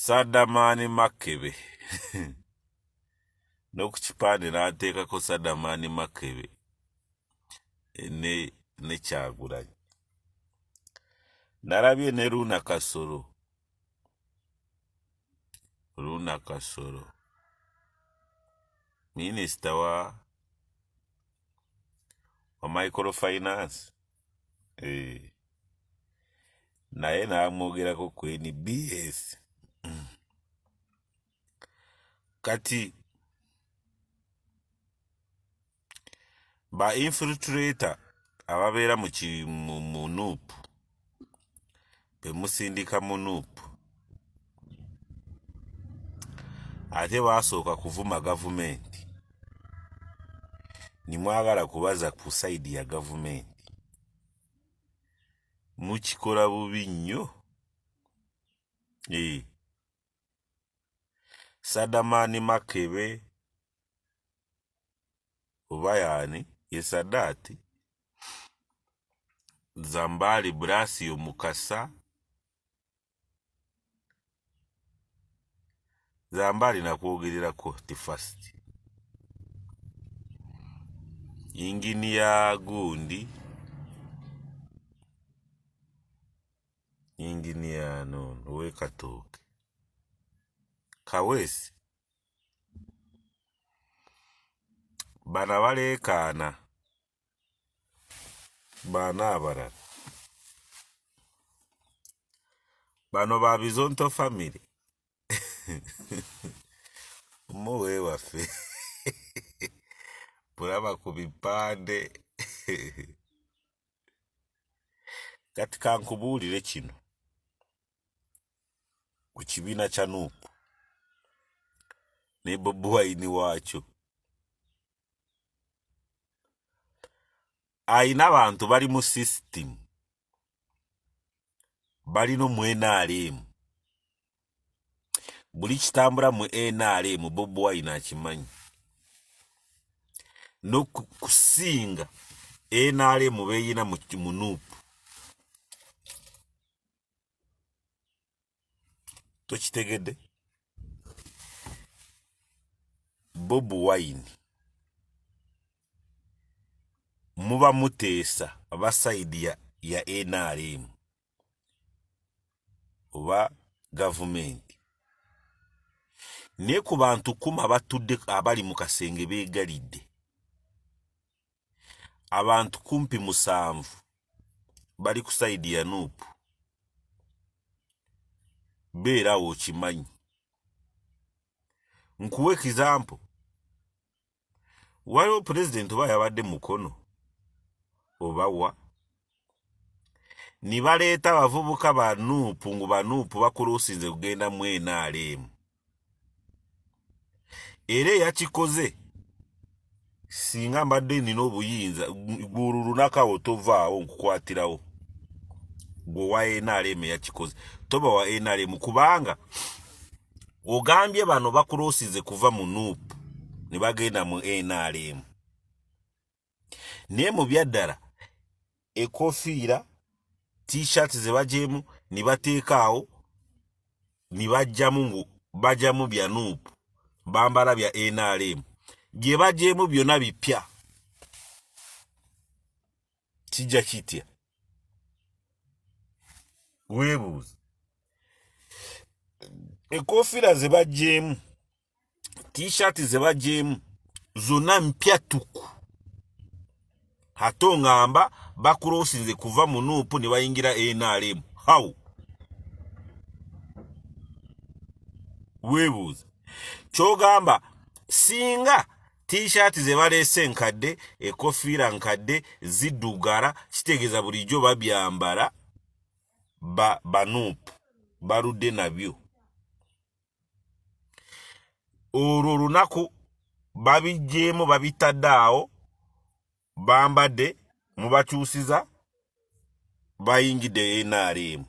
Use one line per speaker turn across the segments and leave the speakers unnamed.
Sadaman Makebe. N'okukipande n'ateekako Sadaman Makebe ne Kyagulanyi. Nalabye ne Luna Kasolo minisita wa microfinance naye n'amwogerako ku NBS. Kati ba infiltrator ababeera mu NUP bemusindika mu NUP ate basooka kuvuma gavumenti nimwagala kubaza ku saidi ya gavumenti mukikola bubi nnyo. Sadaman Makebe oba yaani ye Sadati Zambali Bulasiyo Mukasa Zambali nakwogererako ti first inginiya gundi inginiya nono ow'ekatooke Kawesi bana baleekaana baana abalala bano ba Bizonto family muwe waffe bulaba ku bipande. Kati kankubuulire kino ku kibiina kya NUP ne Bobi Wine waakyo ayina abantu bali mu system balino mu NRM. Buli kitambula mu NRM Bobi Wine akimanyi n'okusinga NRM beeyina mu NUP. Tokitegedde? Bobi Wine muba muteesa aba saidi ya NRM oba gavumenti naye ku bantu 10 abatudde abali mu kasenge beegalidde abantu 7 bali ku saidi ya NUP. Beerawo okimanyi. Nkuwe example. Waliwo president oba yabadde mukono oba wa nibaleeta abavubuka ba NUP ngu ba NUP bakuluusinze kugenda mu NRM era yakikoze singa mbadde nina obuyinza gwolulunakawo tovaawo nkukwatirawo gwe wa NRM yakikoze toba wa NRM kubanga ogambye bano bakuluusinze kuva mu NUP ne bagenda mu NRM naye mu byaddala ekofiira t-shirt ze bajeemu ne bateekaawo ne bajjamu ngu bajjamu bya NUP bambala bya NRM gye bajeemu byonna bipya kijja kitya weebuuza. Ekofiira ze bajeemu t-shirt ze bajeemu zonna mpya tuku ate ngamba bakuloosinze kuva mu NUP ne bayingira NRM. How? Weebuuza. Kyogamba singa t-shirt ze baleese nkadde ekofiira nkadde ziddugala kitegeeza bulijjo babyambala ba NUP baludde nabyo. Olwo olunaku babijjeemu babitadde awo bambadde mubakyusiza bayingidde NRM.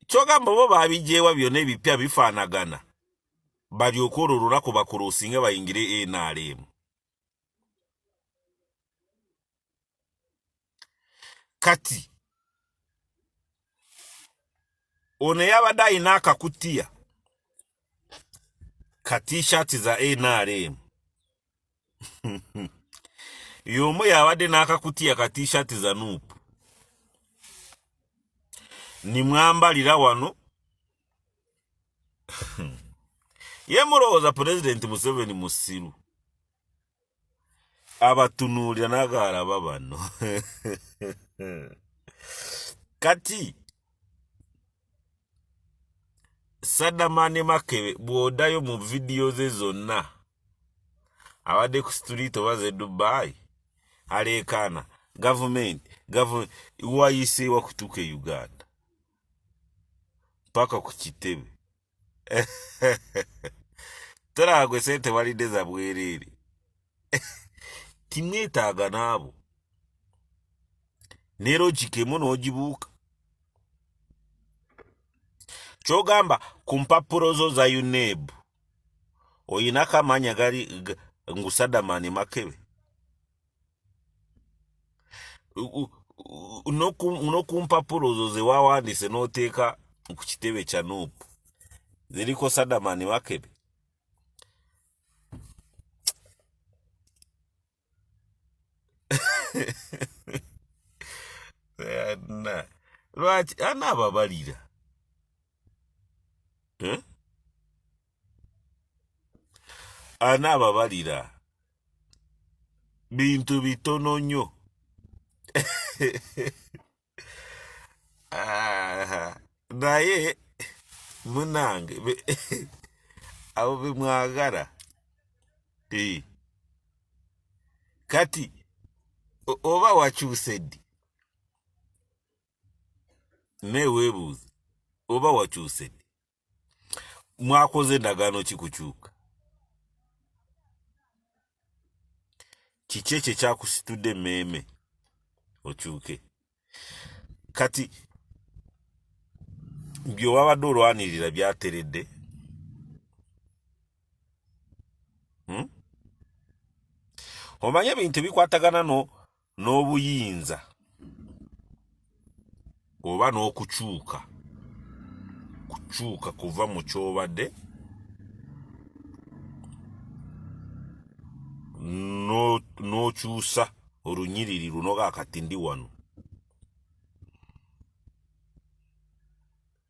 Kyogamba bo babijjeewa byonna ebipya bifaanagana balyoke olwo olunaku bakuluusinge bayingire NRM. Kati ono yabadde alina akakutiya ka t-shirt za NRM. Yomu yabadde n'akakutiya ka t-shirt za NUP. Nimwambalira wano. Ye mulowooza President Museveni musiru. Abatunuulira n'agalaba bano. Kati Sadaman ne Makebe bw'oddayo mu vidiyo ze zonna abadde ku street oba ze Dubai aleekaana gavumenti wayiseewa kutuuka e Uganda paka ku kitebe. Tolaba gwe sente walidde za bwereere. Timwetaaga n'abo ne logika emu n'ogibuuka. Kyogamba ku mpapuro zo za UNEB oyinako amaanyi agali ngu Sadaman ne Makebe. N'oku mpapuro zo ze wawandiise n'oteeka ku kitebe kya NUP ziriko Sadaman ne Makebe. Lwaki anaababalira? Anaababalira bintu bitono nnyo. Naye munange abo be mwagala. Kati oba wakyuse ddi? Neweebuuze oba wakyuse ddi? Mwakoze endagaano ki kukyuka? Kiki ekyo ekyakusitudde emmeeme okyuke? Kati by'owabadde olwanirira byateredde? Omanye ebintu bikwatagana n'obuyinza oba n'okukyuka kuva mu kyobadde n'okyusa olunyiriri luno kaakati ndi wano.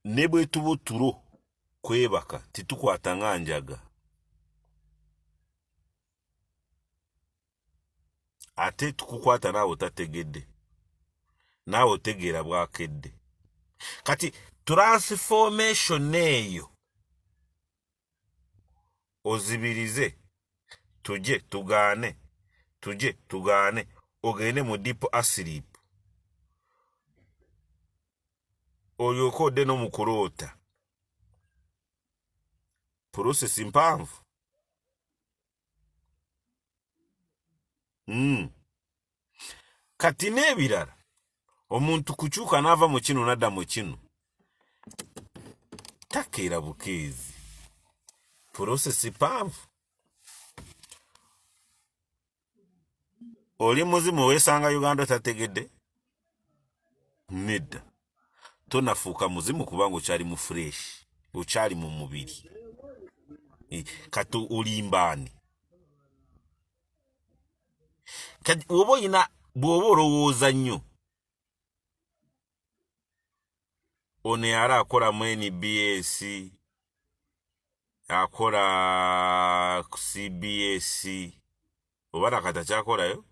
Ne bwe tuba otulo kwebaka titukwata nga njaga. Ate tukukwata naawe otategedde, naawe otegeera bwakedde. Kati transformation eyo ozibirize, tujje tugaane ogende mu deep asleep olyoke odde no mu kuloota. Process mpanvu. Kati n'ebirala omuntu kukyuka n'ava mu kino n'adda mu kino takeera bukeezi. Process mpanvu. Oli muzimu weesanga Uganda otategedde? Nedda. Tonafuuka muzimu kubanga okyali mu fresh, okyali mu mubiri. Kati olimbaani? Kati bw'oba olowooza nnyo, ono yali akola mu NBS, akola ku CBS, oba nakati akyakolayo?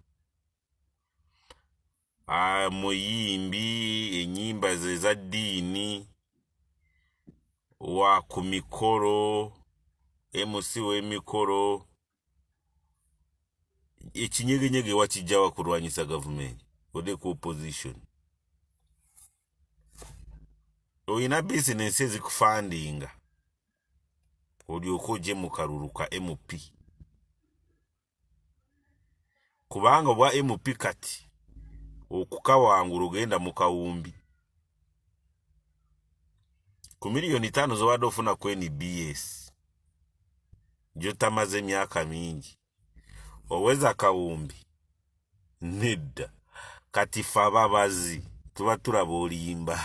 Muyimbi, ennyimba ze za ddiini, wa ku mikolo, MC w'emikolo. Ekinyegenyege wakijjawa kulwanyisa gavumenti odde ku opposition. Oyina bizinensi ezikufandinga olyoke ojje mu kalulu ka MP. Kubanga obwa MP kati okukawangula ogenda mu kawumbi. Ku miliyoni 5 zobadde ofuna ku NBS gy'otamaze emyaka mingi oweza kawumbi. Nedda. Kati ffe ababazi tuba tulaba olimba.